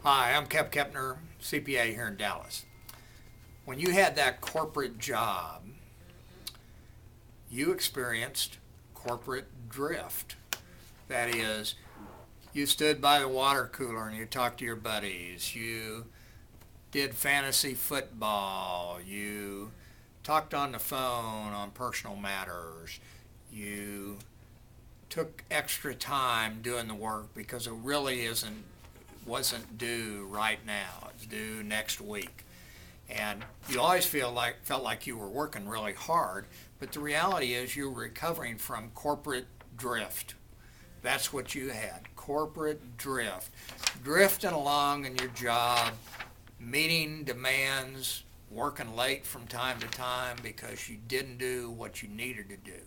Hi, I'm Kep Kepner, CPA here in Dallas. When you had that corporate job, you experienced corporate drift. That is, you stood by the water cooler and you talked to your buddies. You did fantasy football. You talked on the phone on personal matters. You took extra time doing the work because it really wasn't due right now. It's due next week. And you always felt like you were working really hard, but the reality is you were recovering from corporate drift. That's what you had, corporate drift. Drifting along in your job, meeting demands, working late from time to time because you didn't do what you needed to do.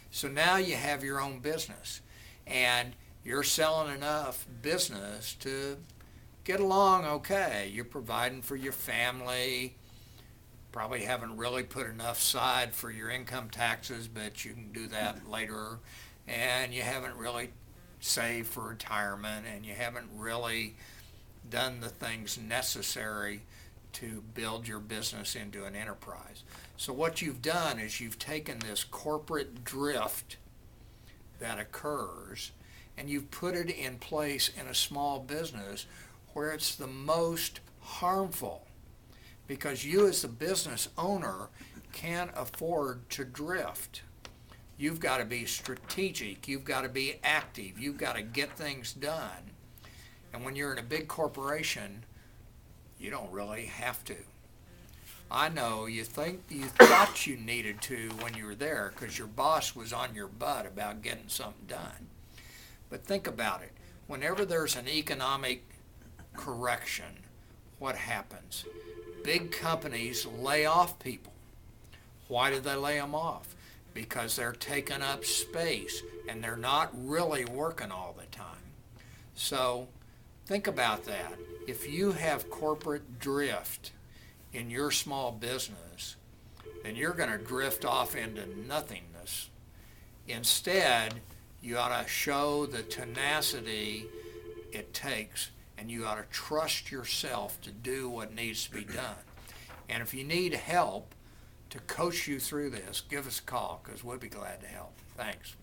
So now you have your own business, and you're selling enough business to get along okay. You're providing for your family, probably haven't really put enough aside for your income taxes, but you can do that later. And you haven't really saved for retirement, and you haven't really done the things necessary to build your business into an enterprise. So what you've done is you've taken this corporate drift that occurs and you've put it in place in a small business where it's the most harmful, because you as the business owner can't afford to drift. You've got to be strategic, you've got to be active, you've got to get things done. And when you're in a big corporation, you don't really have to. I know you thought you needed to when you were there because your boss was on your butt about getting something done. But think about it. Whenever there's an economic correction, what happens? Big companies lay off people. Why do they lay them off? Because they're taking up space and they're not really working all the time. So think about that. If you have corporate drift in your small business, then you're going to drift off into nothingness. Instead, you ought to show the tenacity it takes, and you ought to trust yourself to do what needs to be done. And if you need help to coach you through this, give us a call because we'll be glad to help. Thanks.